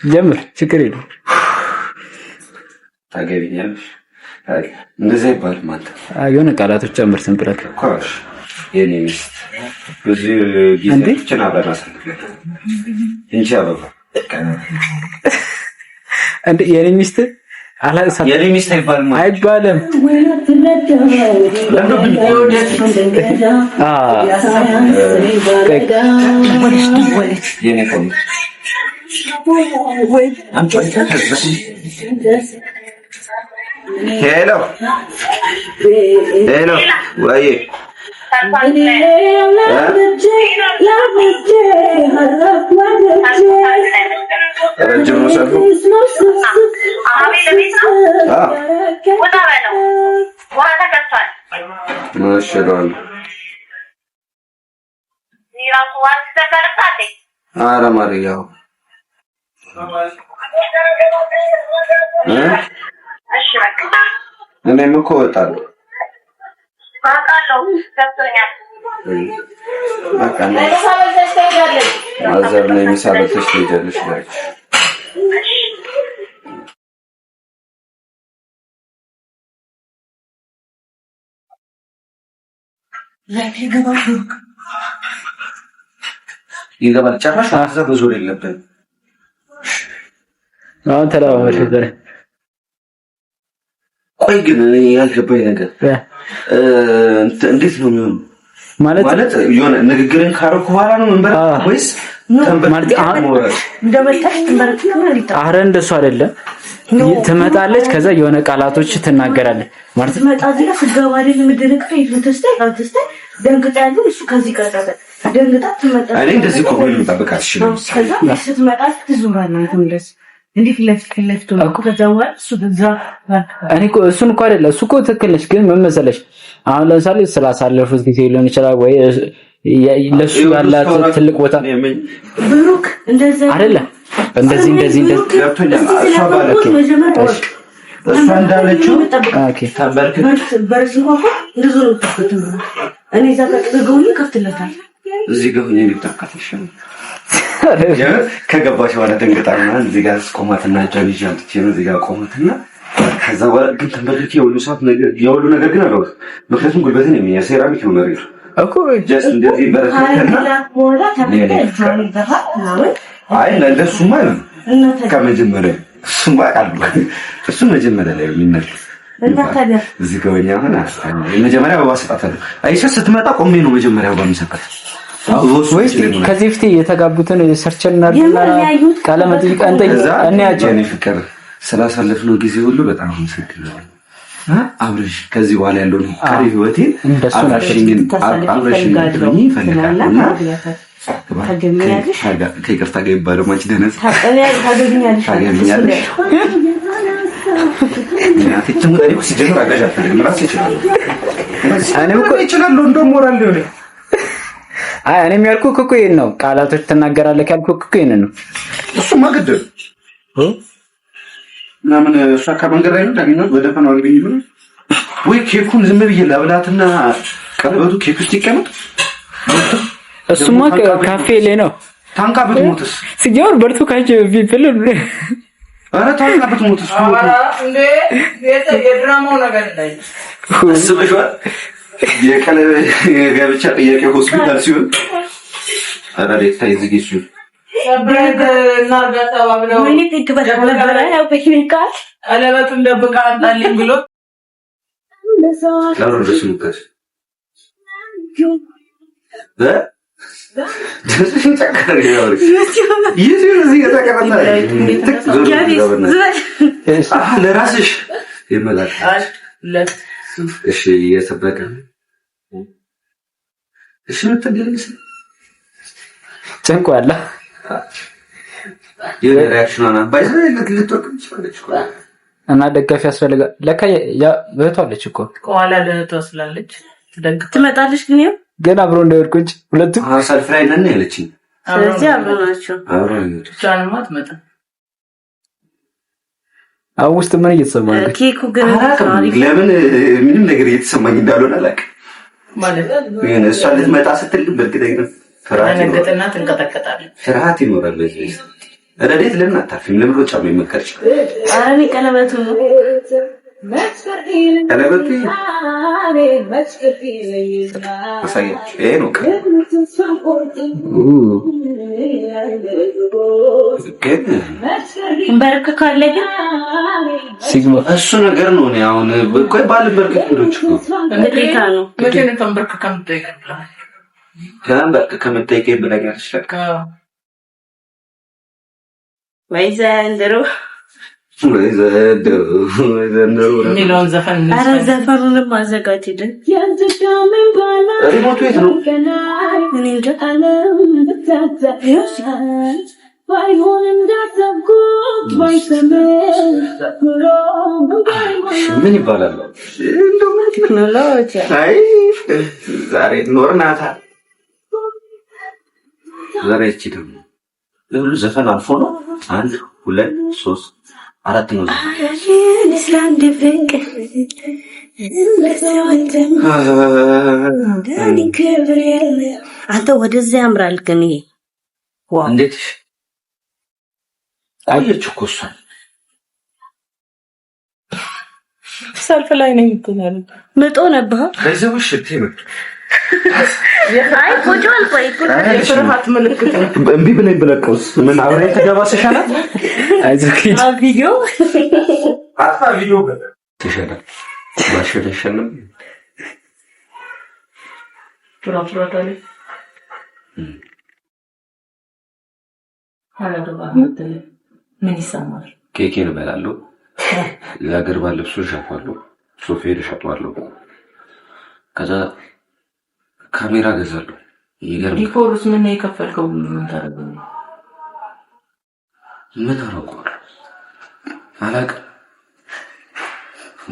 ጀምር ችግር የለም። ታገቢኛለሽ እንደዚህ አይባልም። አንተ የሆነ ቃላቶች ጨምር ዝም ብለህ ኮሽ የኔ ሚስት ብዙ ጊዜችን አብረን አሳልፈናል እንጂ አበባ እንዴ የኔ ሚስት አላሳት የኔ ሚስት አይባልም። የኔ ቆም ሄሎ ወይ ረጅም ነው ሰልፉ። ማሻአላህ ኧረ ማርያው እኔም እኮ እወጣለሁ። በቃ ማዘር ነው የሚሳበተሽ ትሄጃለሽ ማለት ይገባል። ጨራሽ አዛ በዞር የለብን። አሁን ተላባሽ ዘረ ቆይ ግን ያልገባኝ ነገር እንዴት ነው የሚሆነው? ማለት የሆነ ንግግርን ካረኩ በኋላ ነው መንበር ወይስ ማለት እንደመጣሽ ትንበረከካለች? አረ እንደሱ አይደለም። ትመጣለች፣ ከዛ የሆነ ቃላቶች ትናገራለች ማለት ትመጣለች። ስጋው አይደል ምድርክፈይ ተስተይ ደንግጣለች። እሱ ከዚህ ቀጣለ ደንግጣ ትመጣለች። እኔ እንደዚህ እኮ ነው የምጠብቃት። እሺ ነው ከዛ ስትመጣ ትዞራለች እንደዚህ እንዴት ለፍለፍቱ ነው ከተዛዋ እሱ በዛ እኔ እኮ እሱን እኮ አይደለም። እሱ እኮ ትክክል ነሽ፣ ግን ምን መሰለሽ አሁን ለምሳሌ ስላሳለፉት ጊዜ ሊሆን ይችላል ወይ ለሱ ያላት ትልቅ ቦታ ብሩክ እንደዛ አይደለም። እንደዚህ ገብቶኛል። እሷ ባለች እሷ እንዳለችው ኦኬ ተንበርክክ በርዝንኳ እንደዚህ ነው ተፈተነ። እኔ እዛ ተቀገውኝ ከፍትለታል እዚህ ጋር ሆኜ ልታካፍልሽ ከገባሽ በኋላ ደንግጣና እዚህ ጋር ቆማትና እጇን ይዤ አንቺ ነው እዚህ ጋር ቆማትና ከዛ በኋላ ግን ተንበርክኬ የሁሉ ሰዓት ነገር ግን አለው። ምክንያቱም ጉልበትን የሚያይ ሴራሚክ ነው መሬቱ እኮ ጀስት እንደዚህ በረከተና አይ ለእንደሱማ ከመጀመሪያ እሱማ ቃሉ እሱ መጀመሪያ ላይ የሚነል እዚህ ጋር ወኛ ሆነ መጀመሪያ በዋስጣታለሁ አይሻ ስትመጣ ቆሜ ነው መጀመሪያ በሚሰጣት ከዚህ በፊት የተጋቡትን ሰርቸን እናድርግና ቃለመጠይቅ እንያቸው። እኔ ፍቅር ስላሳለፍነው ጊዜ ሁሉ በጣም አመሰግናለሁ። አብረሽ ከዚህ በኋላ ያለውን ቀሪ ህይወቴ አብረሽኝ እንድትሆኚ እፈልጋለሁና ከይቅርታ ጋር ይባለው ማንቺ ደነስ ታገኛለሽ። እንደውም ሞራል ሊሆን አይ እኔ የሚያልኩህ እኮ ይሄን ነው። ቃላቶች ትናገራለህ ያልኩህ እኮ ይሄን ነው። እሱማ ግድ ምናምን እሷ ከመንገድ ላይ ነው ታገኛለህ። በደፈናው አልገኝ ይሆናል ወይ ኬኩን ዝም ብዬ ለብላትና ቀለበቱ ኬክ ውስጥ ይቀመጥ። እሱማ ካፌ ላይ ነው። ታንካ ብትሞትስ ሲጀምር በርቱ ካንቺ ቢፈል አረ ታንካ ብትሞትስ እንዴ የድራማው ነገር ላይ አስበሽዋል? የጋብቻ ጥያቄ ሆስፒታል ሲሆን አራዴት ታይዝጊ ሲሆን ሰብረና ገጣባብለው ምን ይተበረበረ ያው በኪኒካል አለበቱን ደብቃ አንጣልኝ ብሎ ለምን ደስሙከስ ደስሽ ተቀረ ያው ይሄ የተቀረጠ ለራስሽ የመላክ እሺ እየተበቀ እሺ ተገለጽ ጨንቋላ የሪአክሽኗን ባይዘለት ልትወርቅ ይችላልች እና ደጋፊ ያስፈልጋል። ለካ ያ በቷለች እኮ ከኋላ ለተወስላለች ትመጣለች። ግን አብሮ እንደወድቁ እንጂ ሁለቱም ሰልፍ ላይ ነን ያለችኝ። ስለዚህ አብሮ ናቸው። አብሮ ቻንማ ትመጣ ውስጥ ምን እየተሰማኝ ነው? ኬኩ ግን ለምን ምንም ነገር እየተሰማኝ እንዳልሆነ አላውቅም። ማለት ግን እሷ ልትመጣ ስትል በእርግጠኝነት ፍርሃት ነገጥና ትንቀጠቀጣለች። ፍርሃት ይኖራል። በዚህ ረዴት ለምን አታርፊም? ለምን ሮጫ ነው የምትቀርጭ? ኧረ እኔ ቀለበቱ ነው ቀለበቱ አሳያችሁ። ይሄ ነው ግን በርክካለ ግን ሲግማ እሱ ነገር ነው። እኔ አሁን ቆይ ባልበርክክ ብሎች እኮ ግዴታ ነው። መቼ ነው ተንበርክ ከምትጠይቅ ከምትጠይቀኝ ብለኛለች። ለካ ወይ ዘንድሮ የሚለውን ዘፈን ኧረ ዘፈኑንም አዘጋጅልን። ሪሞቱ የት ነው? እኔ እንጃ ምን ይባላል? አይ ዛሬ ኖርናታ ዛሬ እቺ ደግሞ ሁሉ ዘፈን አልፎ ነው 1 2 3 4 ነው። አንተ ወደዚያ ያምራል ግን ይሄ ዋው! እንዴት አየች እኮ እሷ ሰልፍ ላይ ነኝ እኮ ነው መጦ ነበር ከዚያውሽ ትይም አይ ቆጆል ቆይ የፍርሃት ምልክት ነው። እምቢ ብለኝ ብለቀውስ ምን አብረን ተገባሰሻናት? አይዘኪት ቪዲዮ አጣ ቪዲዮ ተሸለ ማሸለሸለም ፍራፍራታለ ምን ይሰማል? ኬኬን እበላለሁ። ለሀገር ባለብሱ ሻፋለሁ። ሶፌር ሻጧለሁ። ከዛ ካሜራ ገዛለሁ። ይገርም። ዲኮርስ ምን ነው የከፈልከው? ምን ታረጋለህ? ምን አረጋለሁ? አላውቅም።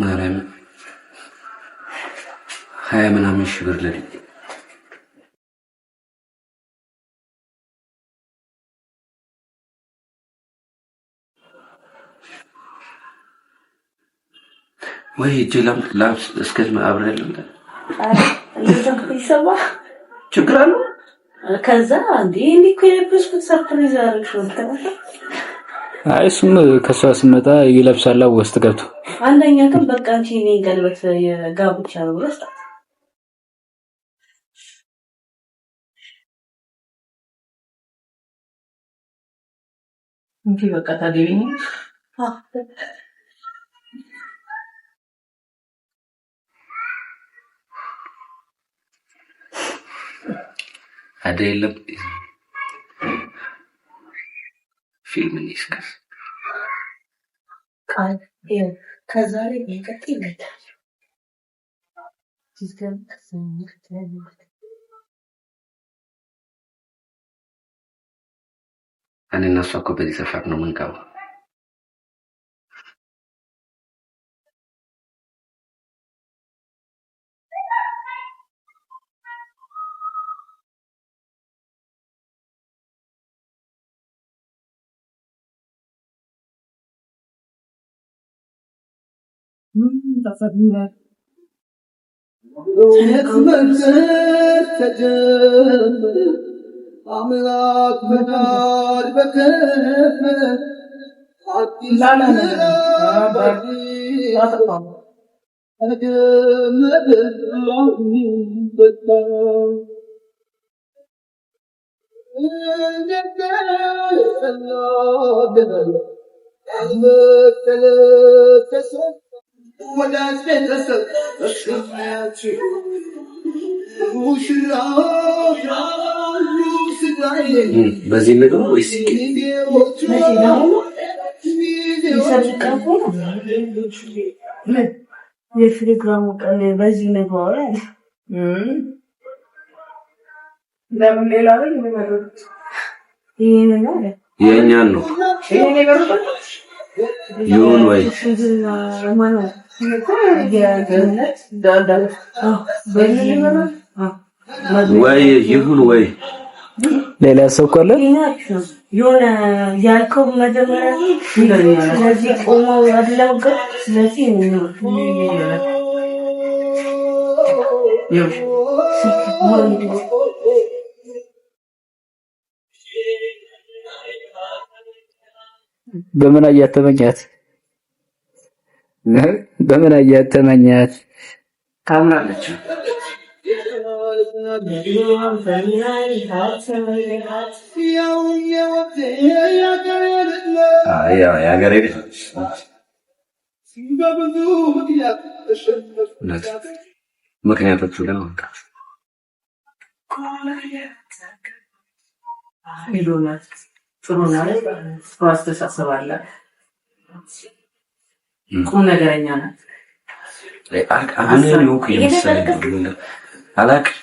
ማርያም 20 ምናምን ሺህ ብር ለልጅ ወይ ጀላም ላብስ እስከዚህ አብረን ያለን ይሰማ ችግር አለ። ከዛ እንዴ እኮ የለበስኩት ሰርፕራይዝ አደረግሽው ተባለ። አይ እሱም ከሷ ስመጣ ይለብሳል ውስጥ ገብቶ አንደኛ ቀን በቃ አንቺ እኔ ቀለበት የጋብቻ ነው ብለሽ እንዴ በቃ ታገቢኝ አይደለም ፊልም ንስከስ ቃል ከዛሬ በቀጥ ይመጣል ሲስተም እኔ እና እሷ እኮ በዚህ ሰፈር ነው የምንገባው። تفضل أملاك بدار بكف لا لا لا لا تقطع أجمد الله بدار በዚህ ነገር ወይስ የፍሪግራሙ ቀን በዚህ ነገር ለምን ሌላ ነው የሚመረጡት? ይሄንን ነው የኛን ነው ይሄን ይመረጡት ይሁን ወይ ወይ ይሁን ወይ ሌላ ሰው እኮ አለ የሆነ ያልከው መጀመሪያ ስለዚህ ቆመው አይደለም ግን ስለዚህ በምን አያተመኛት ታምናለች። የሀገሬ ልጅ ምክንያቶቹ ግን ጥሩ አስተሳሰብ አላት። ቁም ነገረኛ ናት። አላቅም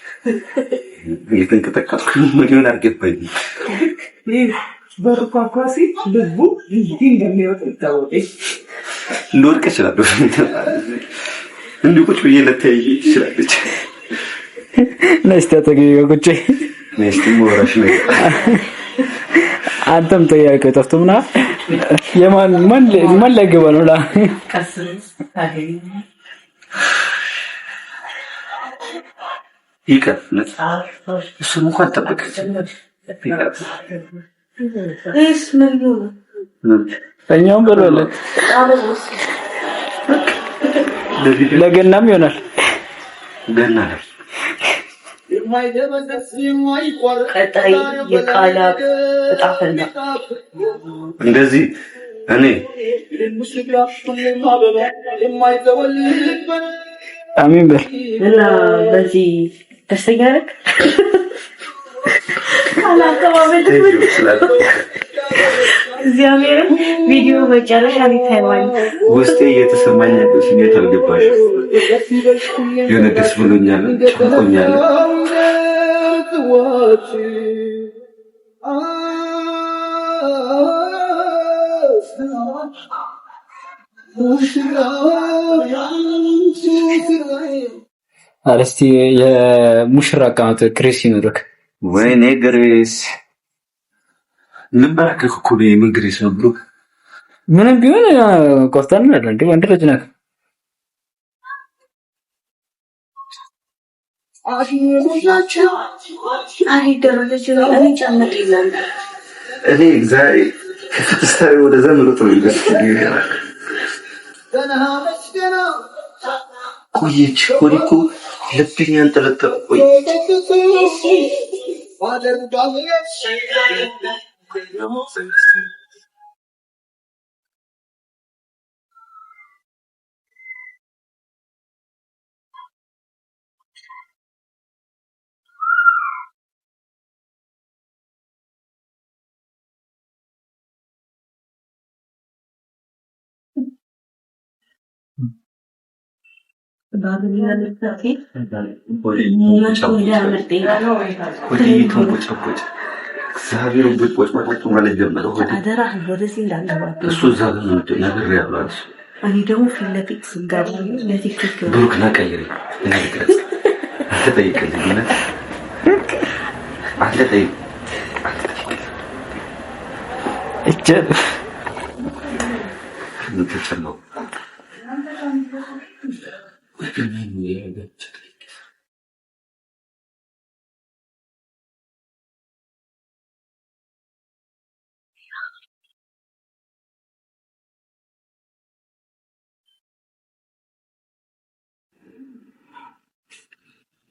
የተንቀጠቀጥኩ ምን ይሆን አልገባኝም። በርኳኳሲ ልቡ እንደሚወጥ ይታወቀኝ ልወድቅ እችላለሁ። እንዲሁ ቁጭ ብዬ ልታይ ትችላለች። ነስቲ አጠገቤ ቁጭ ነስቲ ወራሽ ነው። አንተም ጥያቄው ጠፍቶምና ማን ላይ ገባ ነው ላ ይቀጥል። እሱን እንኳን ጠበቀች። እኛውም በለለ ለገናም ይሆናል። ገና ቀጣይ የቃላት እጣ ፈንታ እንደዚህ እኔ አሚን በል እና በዚህ ደስተኛ ነህ? እግዚአብሔር ቪዲዮ መጨረሻ ቢታይዋል ውስጤ እየተሰማኝ ያለው ስሜት አልገባሽም። የሆነ ደስ ብሎኛል፣ ጨንቆኛል። አረስቲ የሙሽራ አቀማመጥ ግሬስ ይኑርክ። ወይኔ ግሬስ ልንበረከክ እኮ ነው። ምን ግሬስ ነው ብሎ ምንም ቢሆን ቆፍጣን ነው እንዴ? ወንድ ልጅ ነህ። እኔ እግዚአብሔር ከፍትስታዊ ወደ ዘመኑት ነው ይመስል ቆየች እኮ ልብኝ አንጠለጠለ። ቆይ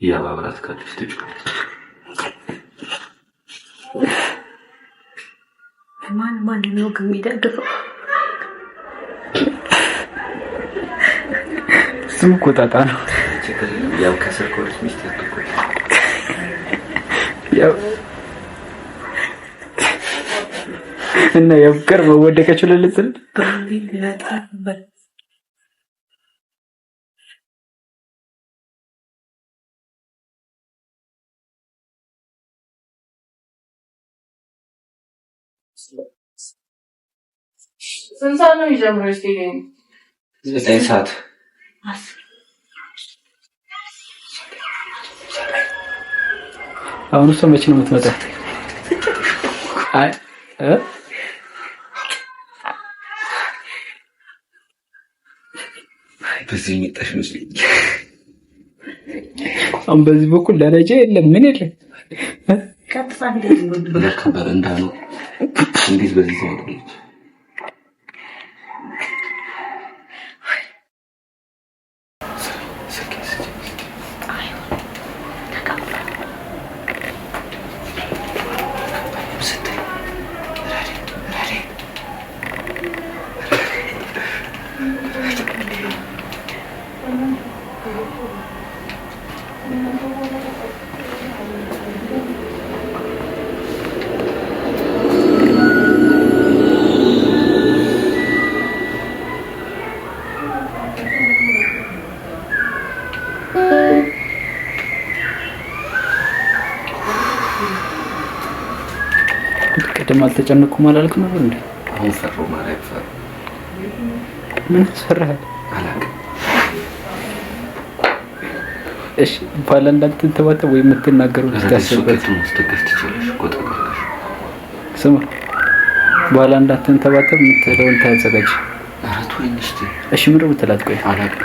يا بابا كاتب تجوا ማን ነው ከሚደግፈው? ስሙ እኮ ጣጣ ነው። ያው ከስር ኮርስ ሚስጥር እኮ ያው እና የፍቅር መወደቀችው ለልጽል ስንት ሰዓት ነው የሚጀምረው? እስኪ 9 ሰዓት አሁን እሷ መቼ ነው የምትመጣው? አይ በዚህ የሚጣሽ መስሎኝ አሁን በዚህ በኩል ደረጃ የለም ምን የለም። ከጥፋ እንደዚህ ነው በከበር እንዳሉ እንዴት በዚህ ዘመን አልተጨነኩም አላልክም ነበር እንዴ? አሁን ፈሩ ማለት ፈሩ ምን ሰራህ? አላውቅም። እሺ ባላ እንዳንተ ተባተ ወይ የምትናገሩት ታስበበት ስማ ባላ እንዳንተ ተባተ የምትለውን ታዘጋጅ። አራት ወይ እንስቲ እሺ ምንድነው የምትላት? ቆይ አላውቅም።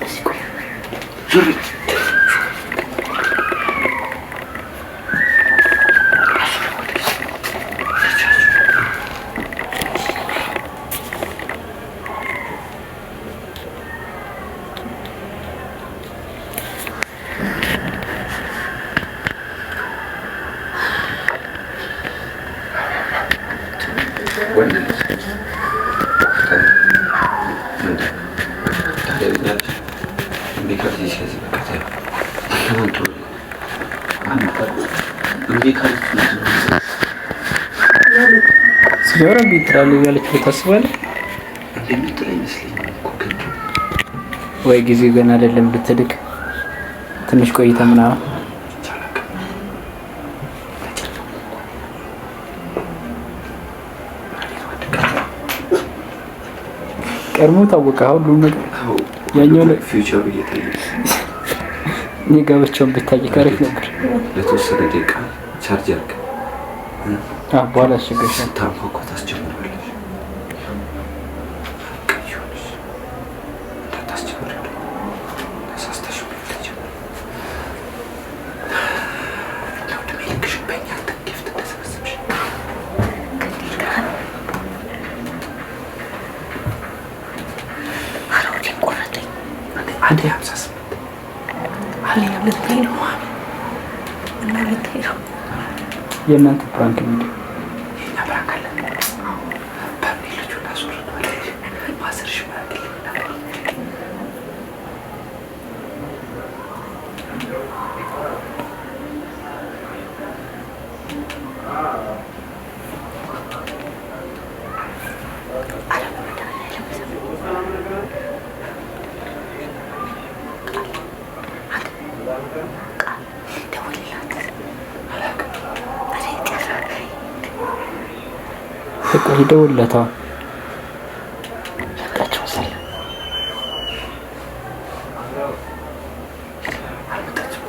እሺ ቆይ ዙሪ ሲጀምር ቢትራል ያለች ታስባለህ ወይ? ጊዜ ገና አይደለም ብትልክ ትንሽ ቆይታ ምናምን ቀርሞ ታወቀ ሁሉ ነገር ያኛው ፊውቸር እየታየ ጋብቻውን ብታይ ካሪፍ ነበር። ለተወሰነ ደቂቃ ቻርጅ አድርግ። በኋላ አስቸገርሽ ታንኳኳ ታስጀምራለች። ቀይሆንሽ ታስጀምራለች። ተሳስተሽ ብትጀምር ለውድ መልክሽ በእኛ ተንገፍት ተሰበሰብሽ አሮቴ ቆረጠኝ። አንዴ 58 አለ ያለብኝ ነው እና ለተይው የእናንተ ፕራንክ ነው። የኛ ፕራንክ አለ በሚል ልጁ ታስወርዷለች። ማሰርሽ ማለት ይደውልለታል።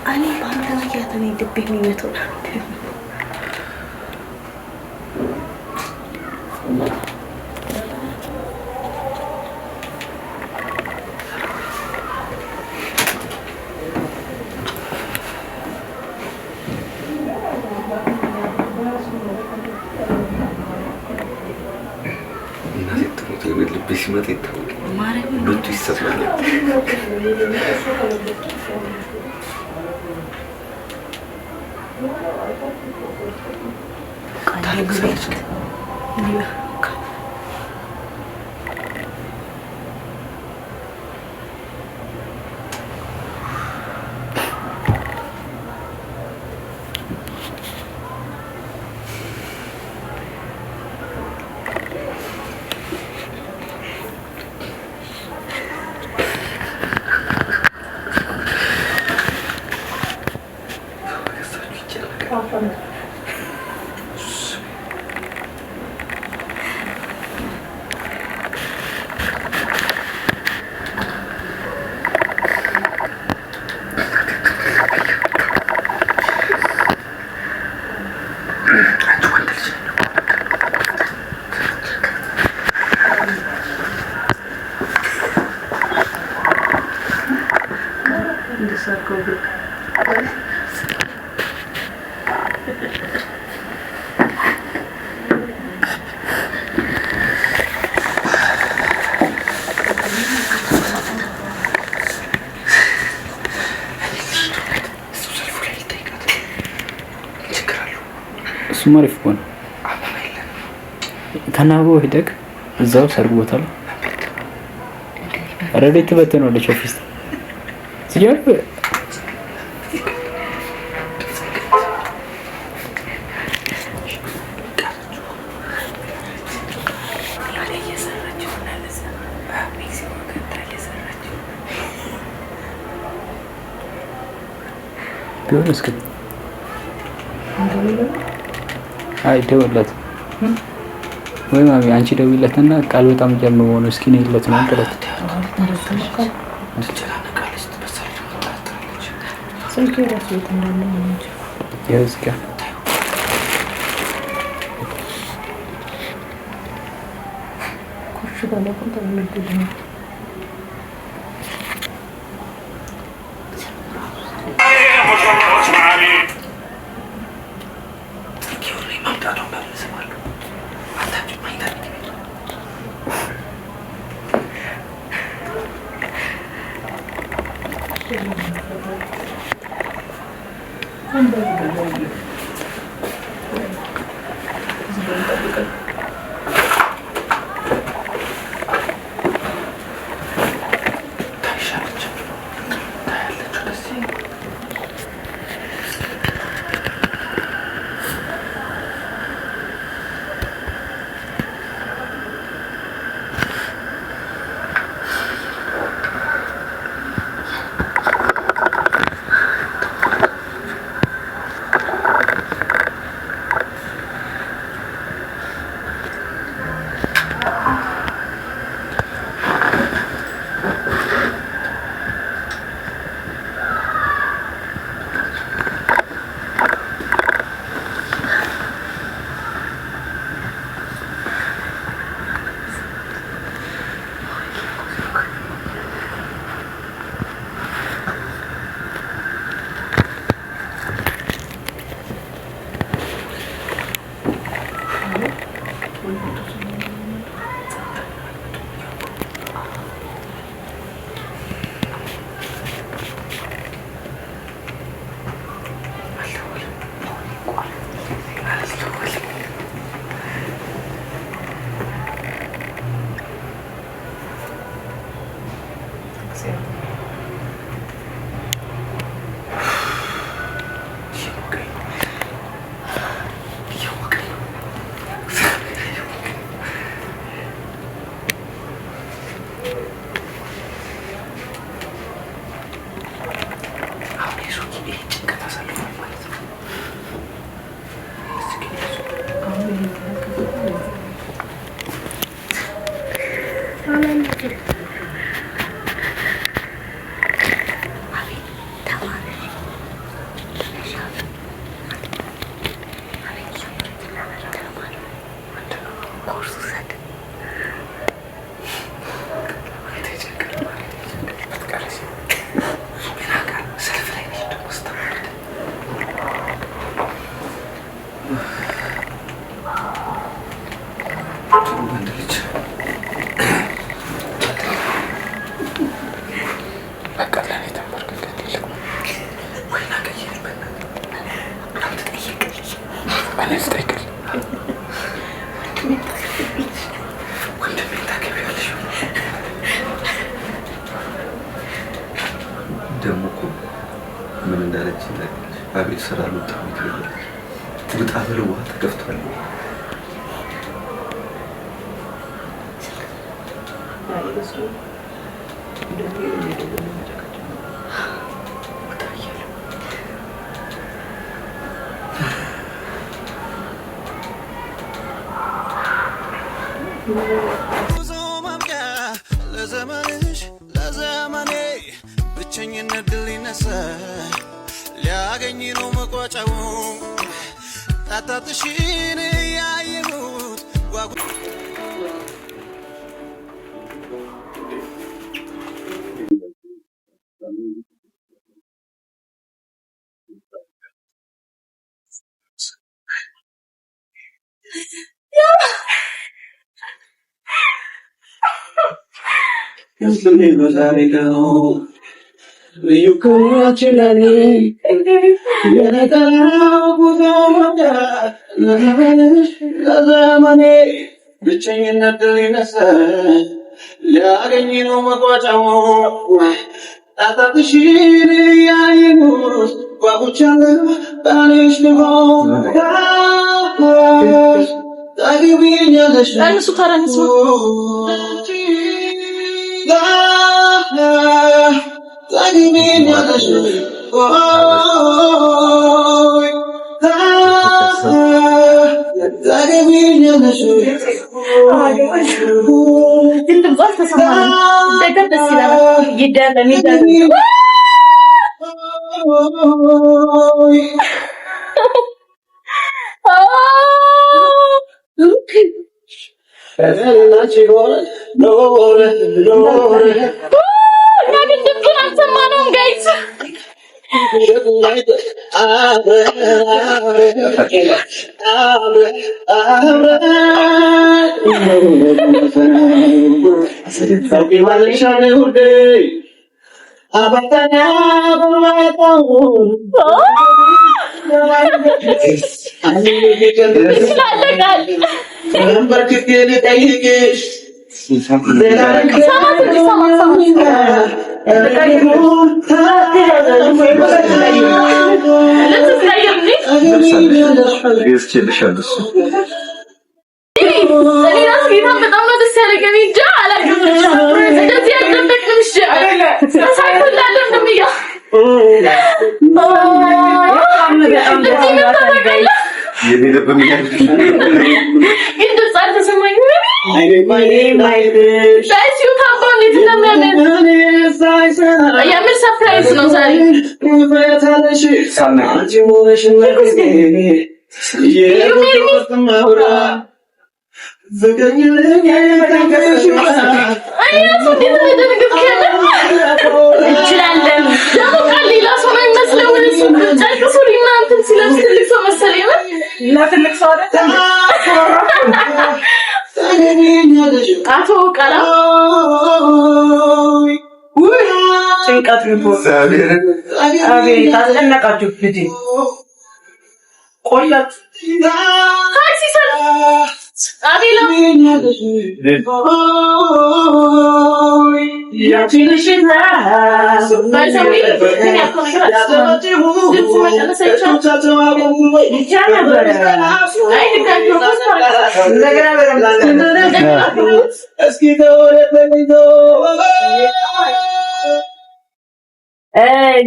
እኔ በአንተ ምክንያት እኔ ልቤ የሚመታው ልቤ ሲመጣ ይታወቃል። ልቱ ይሰማል። ታለቅሳለች። እሱማ አሪፍ ነው። ተናበው ሄደክ እዛው ሰርግ ቦታ ላይ ረዴት በተነው ኦፊስ ሲጀምር ቢሆን እስኪ አይ ደውለት ወይ ማሚ አንቺ ደውይለትና ቃል በጣም ጀምሮ ነው እስኪ ነው ይለት ነው እንግዲህ ስልክ ራሱ እንደሆነ ነው እንጂ የዝጋ ኩሽ ባለ ኮንታክት ነው አቤት ስራ ነው ታውቃለህ በጣም ነው ተከፍቷል ለዘመኔ ብቸኝነት ድል ይነሳ ሊያገኝ ነው መቋጫው ታታትሽን ያየሁት ጓጉ You come out to the day, you're not allowed to money, between the deliverance. Liaring no Maguaja, at the shitty I was, Babuchala, banish the home. I give me the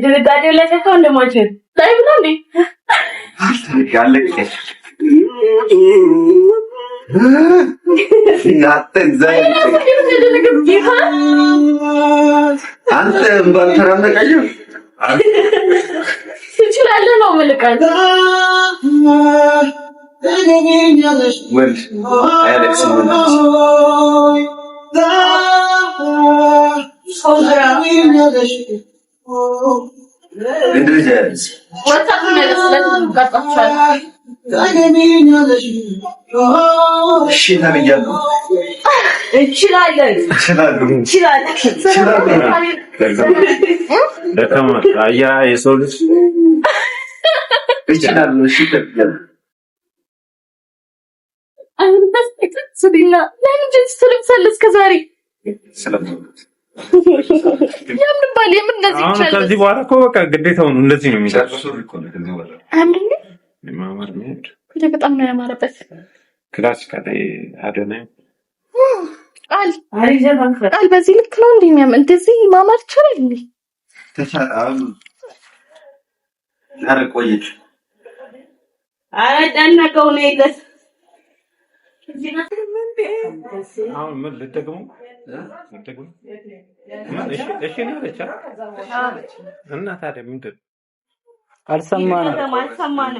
ድርጋዴው ላይ ተካው እንደማች ላይ ብላ እንዴ ያለቀ እናንተን ዛይ አንተ ባንተራነቀዩ ትችላለህ ነው መልካም ወልድ አያለቅስ እንደዚህ ወጣቱ ነገር ስለተጋጣቻለ እሺ ተብያለሁ እችላለሁ ደከማ አያ የሰው ልጅ እችላለሁ እሺ ተብያለሁ ስዲና ለምን ትልብሳለህ እስከዛሬ የምን ባል የምን እንደዚህ ይችላል ከዚህ በኋላ እኮ በቃ ግዴታው ነው እንደዚህ ነው የሚሰራው አምንኝ ማማር ነው በጣም ነው ያማረበት ክላሲካል አዶናይ ቃል በዚህ ልክ ነው እንደሚያም እንደዚህ ማማር ይችላል እንዴ ተሳአም አረቆይት አዳናቀው ነው ይለስ አሁን ምን ልትደግመው እሺ ነው ለቻ እና ታዲያ ምንድን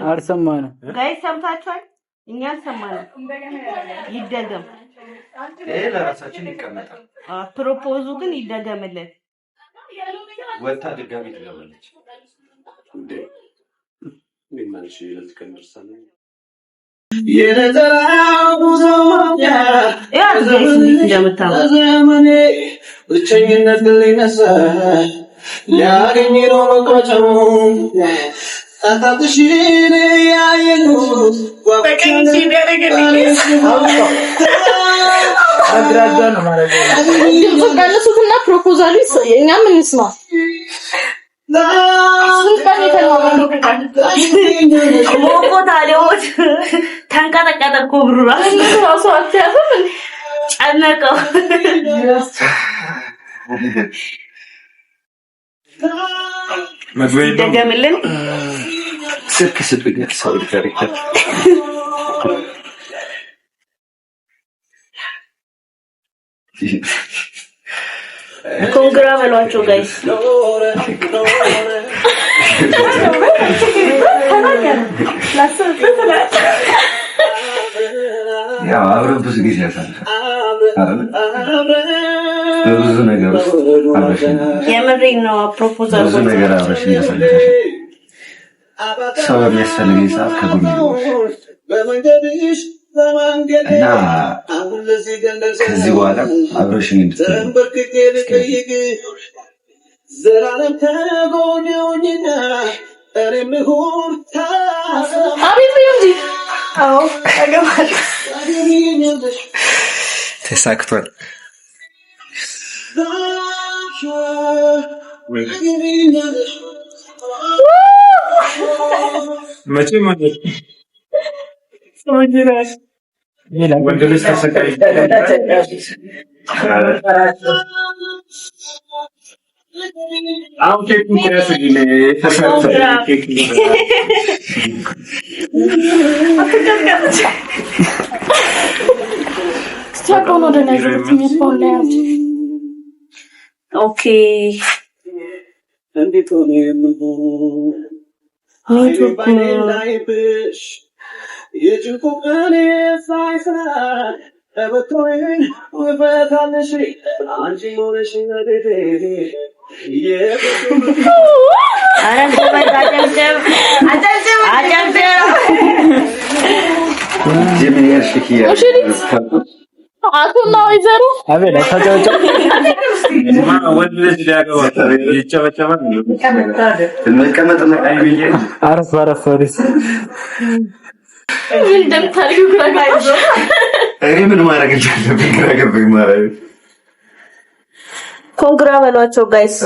አልሰማንም ጋይስ ሰምታችኋል እኛ አልሰማንም ይደገም ለራሳችን ይቀመጣል ፕሮፖዙ ግን ይደገምለት ወጣ ድጋሚ ትገባለች እንዴ ምን ማለት ይለትከንርሰነ የነጠላው ዞያ ዘመኔ ብቸኝነት ሊነሳ ሊያገኝ ነው መቆጨሙ ታታትሽን ያየኑት በቀኝ ሲደረግልኝ አድራጋ ነው ማለት ነው ድምፁ ቀንሱትና ፕሮፖዛሉ እኛ ምን እንስማ ተንቀጠቀጠ እኮ ብሩ ራሱ አትያዝም ጨነቀው መግቢያ ደገምልን ስልክ ስብኝ ሰው ይፈርክ ኮንግራ በሏቸው ጋይስ። ያው አብረን ብዙ ጊዜ ያሳልፋል ብዙ ነገር የምሬን ነው። ፕሮፖዛል ብዙ ነገር አብረን ያሳልፋል። ሰው በሚያስፈልገኝ ሰዓት ከጎኔ ነው እና ከዚህ በኋላ አብረሽኝ እንድትሆን ዘላለም ተጎኔውኝና እኔም ልሁን አቤት እንጂ አዎ አገባል ተሳክቷል። መቼ ማለት ሶጅራስ ይላ ወንድልስ ተሰቃይ አሁን ኬክ ምክንያቱም ተሰቃይ ኬክ ስታቆኖ ደነዘት የሚፈውላው ኦኬ እንዴት ሆነ ኔትወርክ የጭንቁ ቀኔ ሳይሰራ ተበቶኝ ወበታለሽ አንቺ ሞነሽ ነዴቴ አቱና ወይዘሮ አቤት ታጫውጫ ወንድልስ ሊያገባ ይጨበጨባል መቀመጥ አይብዬ አረፍ ምን እንደምታደርጉ ግራ ገባኝ። እኔ ምን ማድረግ እንዳለብኝ ግራ ገባኝ ማለት ኮንግራ በሏቸው ጋይስ።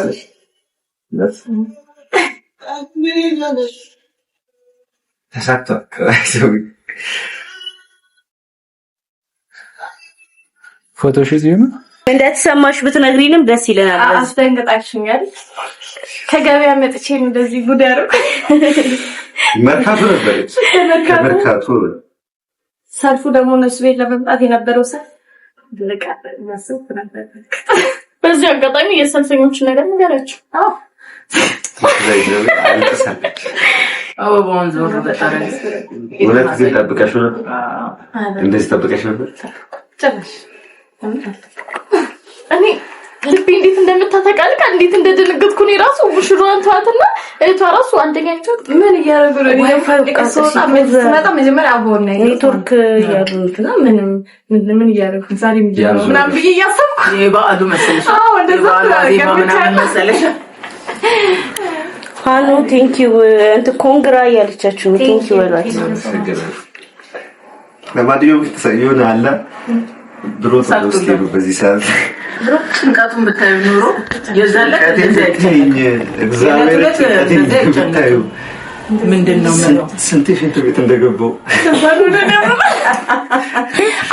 ተሳክቷል። ፎቶሹት ይሁን እንደተሰማሽ ብትነግሪንም ደስ ይለናል። አስደንግጣችሁኛል። ከገበያ መጥቼ እንደዚህ ጉድ ያደረኩ መርካቶ ነበረች። መርካቶ ሰልፉ ደግሞ ነሱ ቤት ለመምጣት የነበረው ሰልፍ ልቃለ ማሰብ ነበር። በዚህ አጋጣሚ የሰልፈኞች ነገር ነገራችሁ። በወንዝ ወር በጣም ሁለት ጊዜ ጠብቀሽ ነው እንደዚህ ጠብቀሽ ነበር። ጨርሽ እኔ ልቤ እንዴት እንደምታተቃልቃ እንዴት እንደደነገጥኩ ነው ራሱ ሙሽራዋን ተዋትና እቷ ራሱ አንደኛቸው ምን እያደረጉ ነው? መጣ መጀመሪያ አቦና ኔትወርክ ያሉትና ምን እያደረጉ ዛሬ ምናምን ብዬ እያሰብኩ የበዓሉ መሰለሽ? አዎ እንደዛ ምናምን መሰለሽ? ሃሎ ቴንክ ዩ እንት ኮንግራ ያለቻችሁ ቴንክ ዩ በሏቸው። ለማንኛውም ተሰየውን አለ ድሮ ተወስደው በዚህ ሰዓት ድሮ ጭንቀቱን ብታዩ ኑሮ የዛለት እግዚአብሔር ብታዩ ምንድነው ማለት ስንት ሽንት ቤት እንደገባው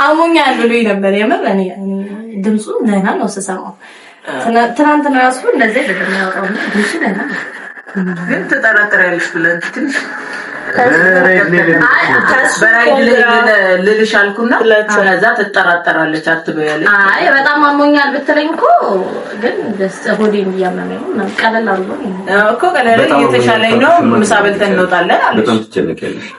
አሞኛል ብሎኝ ነበር። የምር እኔ ድምፁን ደህና ነው ስሰማው። ትናንትና ራሱ እንደዚህ ለደማው ድምፁ ደህና ነው ግን ተጠራጥራለሽ ብለን ትንሽ ልልሽ አልኩና ከዛ ትጠራጠራለች አትበያለሽ። አይ በጣም አሞኛል ብትለኝ እኮ ግን ደስ ሆዴን እያመመኝ ነው። ቀለል አድርጎ እኮ ቀለል እየተሻለኝ ነው። ምሳ በልተን እንወጣለን አለሽ። በጣም ትጨነቂያለሽ።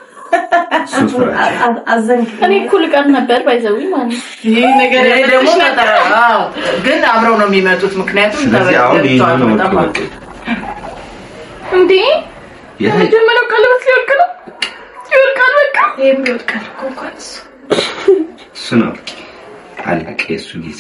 እኔ እኮ ልቀር ነበር ባይዘው ማለት ይሄ ነገር ደግሞ ተጠራው ግን አብረው ነው የሚመጡት። ምክንያቱም ተበልተው እንዴ የመጀመሪያው ቀለበት ሊወልቅ ነው። ይወልቃል በቃ ይወልቃል እኮ እንኳን እሱ ነው አለቀ። እሱ ጊዜ